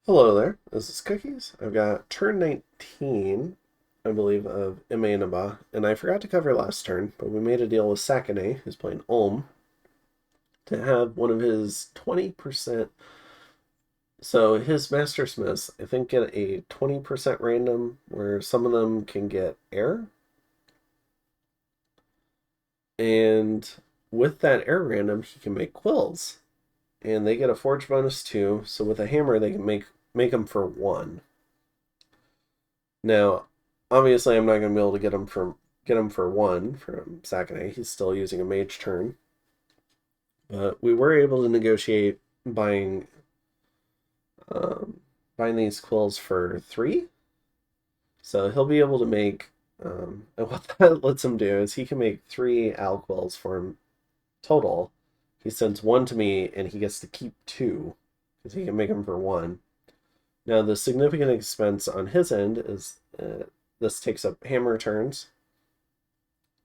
Hello there, this is Cookies. I've got turn 19, I believe, of Imanaba, and I forgot to cover last turn, but we made a deal with Sakane, who's playing Ulm, to have one of his 20%. So his Master Smiths, I think, get a 20% random, where some of them can get air. And with that air random, he can make quills. And they get a forge bonus too, so with a hammer, they can make them for 1. Now, obviously, I'm not going to be able to get him for 1 from Sakane. He's still using a mage turn, but we were able to negotiate buying um, buying these quills for 3. So he'll be able to make and what that lets him do is he can make 3 owl quills for him total. He sends 1 to me, and he gets to keep 2 because he can make them for 1. Now, the significant expense on his end is this takes up hammer turns,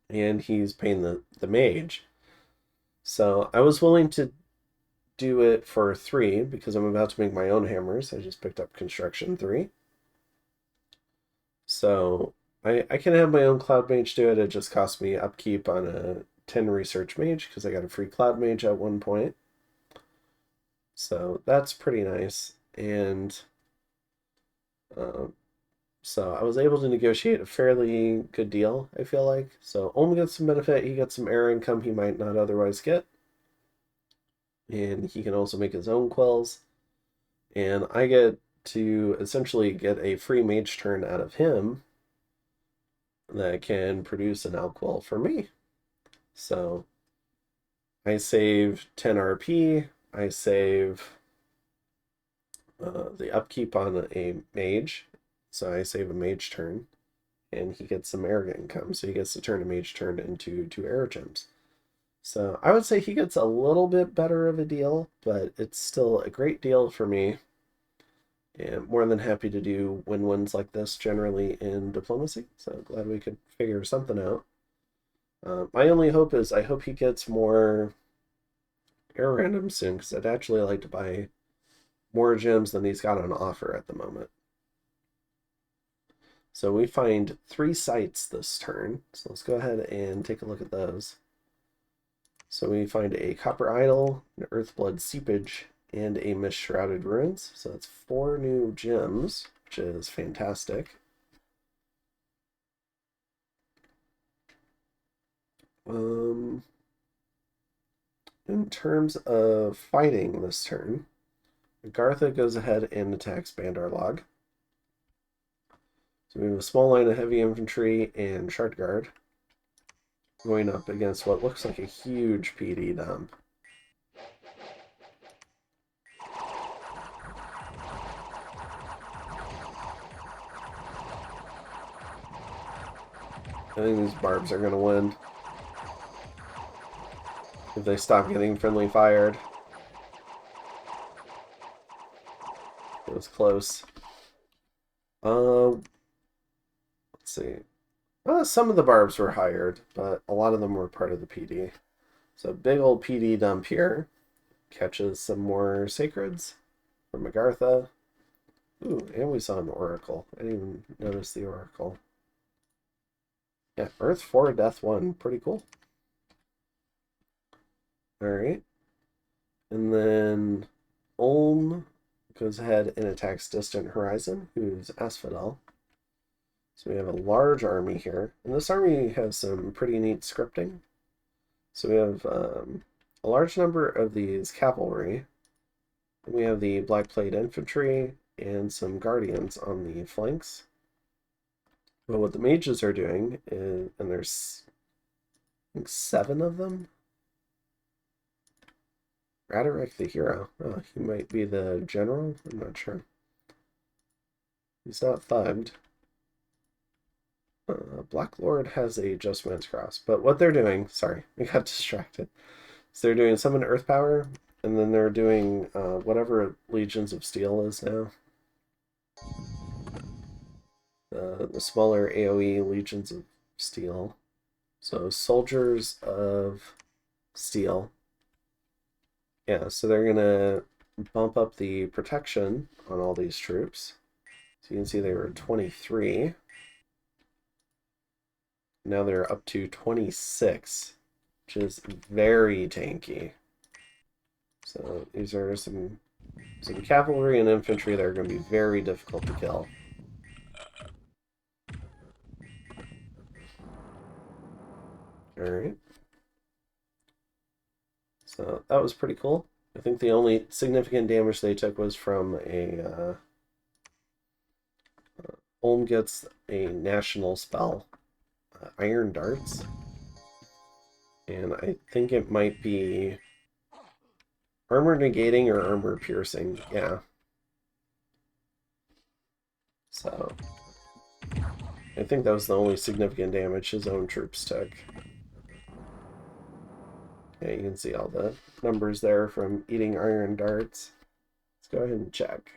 and he's paying the mage. So I was willing to do it for 3 because I'm about to make my own hammers. I just picked up construction 3. So I can have my own cloud mage do it. It just cost me upkeep on a 10 research mage because I got a free cloud mage at one point. So that's pretty nice. And so I was able to negotiate a fairly good deal, I feel like. So Ulm gets some benefit, he gets some air income he might not otherwise get. And he can also make his own quells. And I get to essentially get a free mage turn out of him that can produce an alquell for me. So I save 10 RP, I save the upkeep on a mage, so I save a mage turn, and he gets some air income, so he gets to turn a mage turn into 2 air gems. So I would say he gets a little bit better of a deal, but it's still a great deal for me. And more than happy to do win-wins like this generally in diplomacy. So glad we could figure something out. My only hope is I hope he gets more air randoms soon, because I'd actually like to buy more gems than he's got on offer at the moment. So we find 3 sites this turn. So let's go ahead and take a look at those. So we find a Copper Idol, an Earthblood Seepage, and a Mist Shrouded Ruins. So that's 4 new gems, which is fantastic. In terms of fighting this turn, Agartha goes ahead and attacks Bandar Log. So we have a small line of heavy infantry and shard guard going up against what looks like a huge PD dump. I think these barbs are going to win if they stop getting friendly fired. It was close. Let's see. Some of the barbs were hired, but a lot of them were part of the PD. So big old PD dump here. Catches some more sacreds from Agartha. Ooh, and we saw an oracle. I didn't even notice the oracle. Yeah, Earth 4, Death 1. Pretty cool. Alright. And then Ulm goes ahead and attacks Distant Horizon, who's Asphodel. So we have a large army here. And this army has some pretty neat scripting. So we have a large number of these cavalry. And we have the Black Plate Infantry and some Guardians on the flanks. But what the mages are doing is, and there's I think 7 of them. Raderick the hero. Oh, he might be the general? I'm not sure. He's not thugged. Black Lord has a Just Man's Cross. But what they're doing, sorry, we got distracted. So they're doing Summon Earth Power, and then they're doing whatever Legions of Steel is now. The smaller AoE Legions of Steel. So Soldiers of Steel. Yeah, so they're gonna bump up the protection on all these troops. So you can see they were 23. Now they're up to 26, which is very tanky. So these are some cavalry and infantry that are going to be very difficult to kill. Alright. So that was pretty cool. I think the only significant damage they took was from a... Ulm gets a national spell, Iron Darts. And I think it might be armor negating or armor piercing. Yeah. So I think that was the only significant damage his own troops took. Yeah, you can see all the numbers there from eating iron darts. Let's go ahead and check.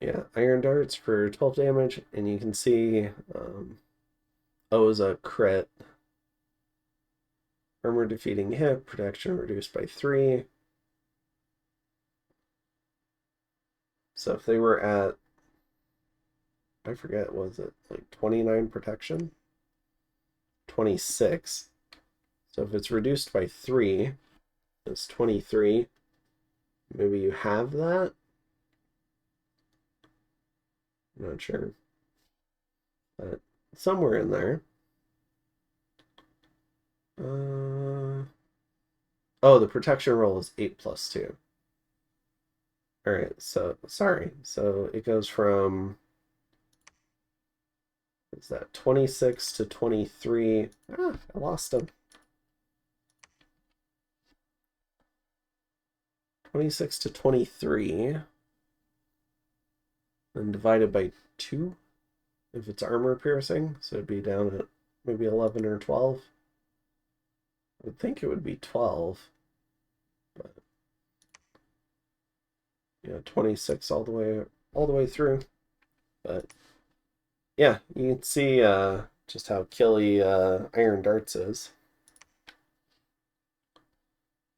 Yeah, iron darts for 12 damage, and you can see O is a crit. Armor defeating hit, protection reduced by 3. So if they were at, I forget, was it like 29 protection? 26. So if it's reduced by 3, it's 23. Maybe you have that? I'm not sure. But somewhere in there. Oh, the protection roll is 8 plus 2. Alright, so, sorry. So it goes from, what's that, 26 to 23. Ah, I lost him. 26 to 23. And divided by 2 if it's armor piercing. So it'd be down at maybe 11 or 12. I would think it would be 12. But yeah, 26 all the way through. But yeah, you can see just how killy Iron Darts is.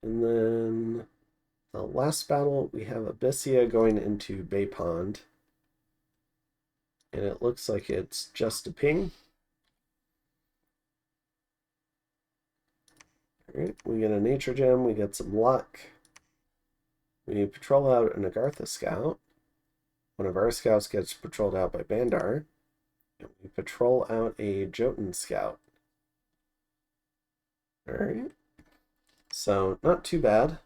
And then the last battle, we have Abyssia going into Bay Pond. And it looks like it's just a ping. Alright, we get a nature gem, we get some luck. We patrol out an Agartha scout. One of our scouts gets patrolled out by Bandar. And we patrol out a Jotun scout. Alright. So, not too bad.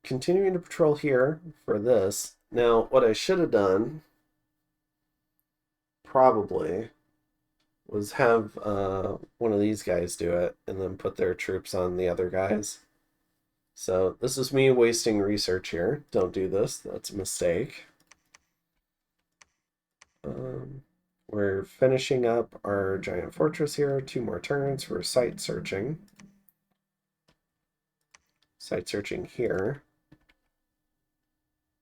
Continuing to patrol here for this. Now, what I should have done, probably, was have one of these guys do it and then put their troops on the other guys. So this is me wasting research here. Don't do this. That's a mistake. We're finishing up our giant fortress here. 2 more turns. We're site searching. Site searching here.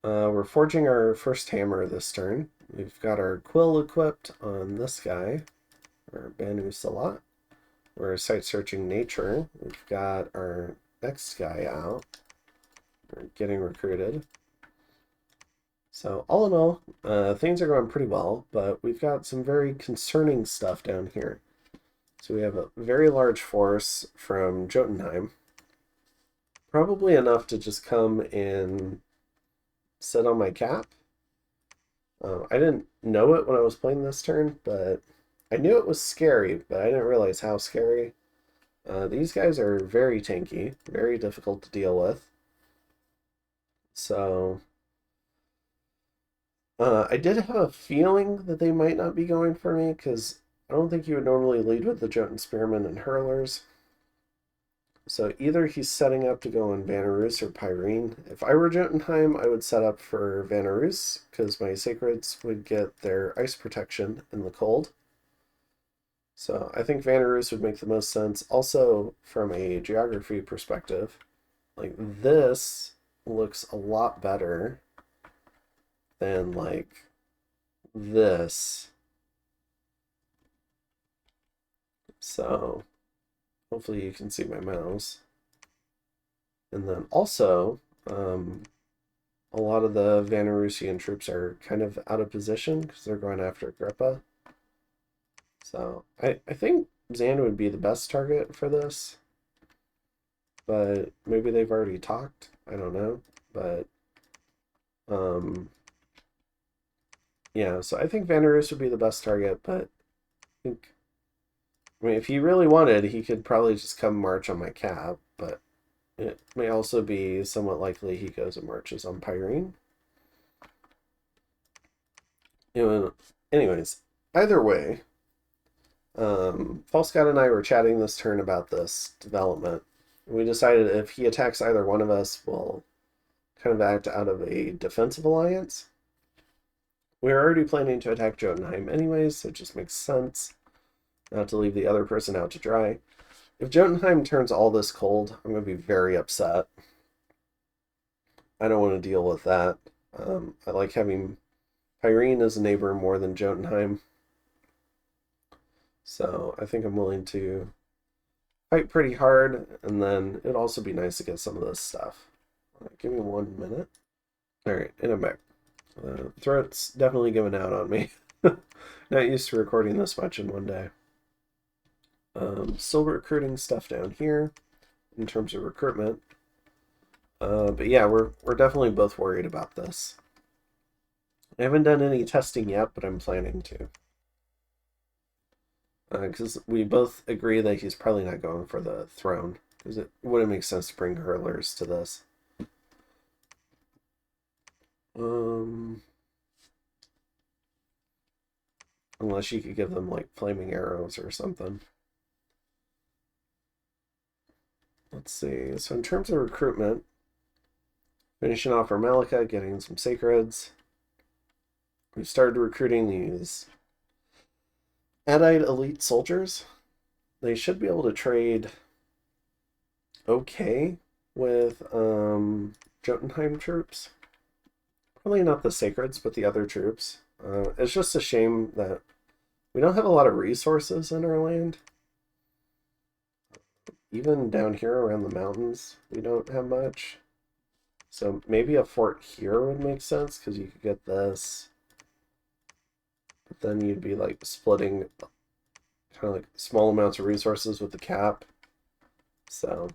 We're forging our first hammer this turn. We've got our quill equipped on this guy, or Banu Salat. We're site searching nature. We've got our next guy out. We're getting recruited. So all in all, things are going pretty well, but we've got some very concerning stuff down here. So we have a very large force from Jotunheim. Probably enough to just come and sit on my cap. I didn't know it when I was playing this turn, but I knew it was scary, but I didn't realize how scary. These guys are very tanky, very difficult to deal with. So I did have a feeling that they might not be going for me, because I don't think you would normally lead with the Jotun Spearmen and Hurlers. So either he's setting up to go in Vanarus or Pyrene. If I were Jotunheim, I would set up for Vanarus, because my Sacreds would get their ice protection in the cold. So I think Vanarus would make the most sense. Also, from a geography perspective, like this looks a lot better than like this. So hopefully you can see my mouse. And then also, a lot of the Vanarusian troops are kind of out of position because they're going after Agrippa. So I think Zan would be the best target for this. But maybe they've already talked. I don't know. But yeah, so I think Vanarus would be the best target, but I mean, if he really wanted, he could probably just come march on my cap, but it may also be somewhat likely he goes and marches on Pyrene. Anyways, either way, False God and I were chatting this turn about this development. We decided if he attacks either one of us, we'll kind of act out of a defensive alliance. We were already planning to attack Jotunheim anyways, so it just makes sense not to leave the other person out to dry. If Jotunheim turns all this cold, I'm going to be very upset. I don't want to deal with that. I like having Pyrene as a neighbor more than Jotunheim. So I think I'm willing to fight pretty hard, and then it'd also be nice to get some of this stuff. Give me 1 minute. All right, and I'm back. Throat's definitely giving out on me. Not used to recording this much in one day. Still recruiting stuff down here in terms of recruitment. But yeah, we're definitely both worried about this. I haven't done any testing yet, but I'm planning to. Because we both agree that he's probably not going for the throne. Because it wouldn't make sense to bring hurlers to this. Unless you could give them like flaming arrows or something. Let's see. So in terms of recruitment, finishing off our Malika, getting some sacreds. We've started recruiting these Adite elite soldiers. They should be able to trade okay with Jotunheim troops. Probably not the sacreds, but the other troops. It's just a shame that we don't have a lot of resources in our land. Even down here around the mountains, we don't have much. So maybe a fort here would make sense, because you could get this. But then you'd be like splitting kind of like small amounts of resources with the cap. So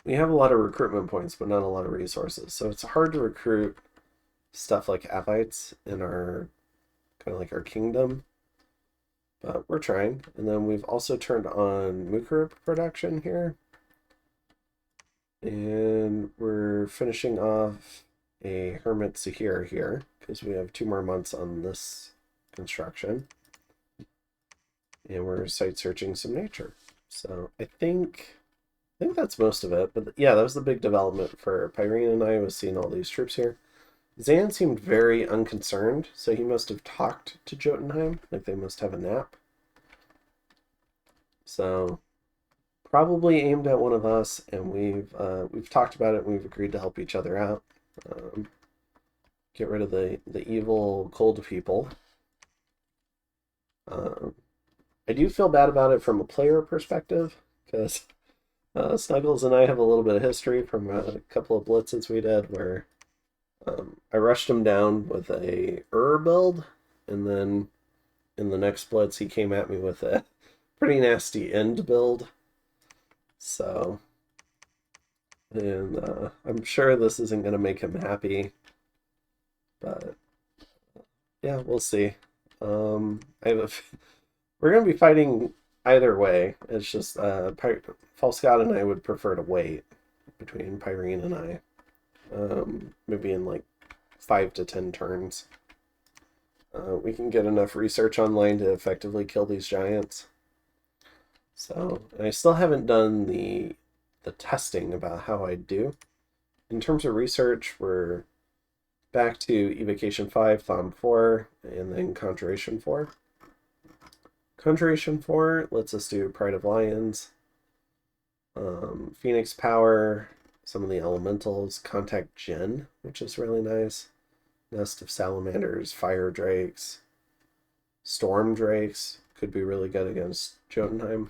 we have a lot of recruitment points, but not a lot of resources. So it's hard to recruit stuff like Avites in our kind of like our kingdom. But we're trying. And then we've also turned on Mukarip production here. And we're finishing off a Hermit Sahir here, because we have 2 more months on this construction. And we're site searching some nature. So I think that's most of it. But yeah, that was the big development for Pyrene and I, was seeing all these troops here. Zan seemed very unconcerned, so he must have talked to Jotunheim, like they must have a nap. So probably aimed at one of us, and we've talked about it, and we've agreed to help each other out. Get rid of the evil cold people. I do feel bad about it from a player perspective, because Snuggles and I have a little bit of history from a couple of blitzes we did where I rushed him down with a build, and then in the next blitz he came at me with a pretty nasty end build. So, and I'm sure this isn't going to make him happy, but yeah, we'll see. We're going to be fighting either way. It's just False God and I would prefer to wait between Pyrene and I. Maybe in like 5 to 10 turns. We can get enough research online to effectively kill these giants. So, and I still haven't done the testing about how I do. In terms of research, we're back to evocation 5, Thom 4, and then conjuration 4. Conjuration 4 lets us do Pride of Lions, Phoenix Power, some of the elementals, Contact Gen, which is really nice, Nest of Salamanders, Fire Drakes, Storm Drakes, could be really good against Jotunheim.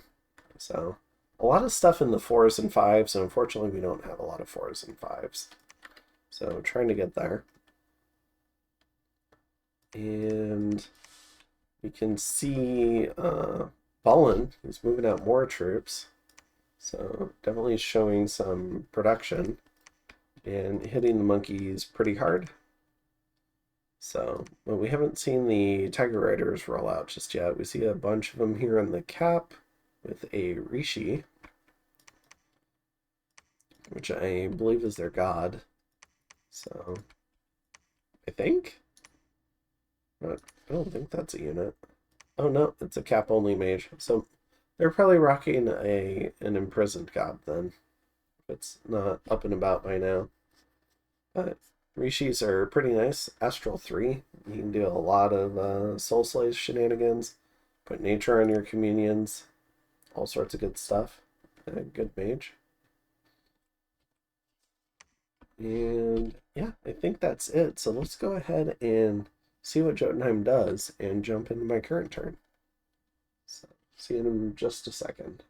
So a lot of stuff in the 4s and 5s, and unfortunately we don't have a lot of 4s and 5s. So trying to get there. And you can see Bullen, he's moving out more troops. So definitely showing some production and hitting the monkeys pretty hard. So, but we haven't seen the Tiger Riders roll out just yet. We see a bunch of them here in the cap with a Rishi, which I believe is their god. So, I think? But I don't think that's a unit. Oh no, it's a cap-only mage. So, they're probably rocking an imprisoned god then. If it's not up and about by now. But Rishis are pretty nice. Astral 3. You can do a lot of Soul Slays shenanigans. Put nature on your communions. All sorts of good stuff. Good mage. And yeah, I think that's it. So let's go ahead and see what Jotunheim does and jump into my current turn. So see you in just a second.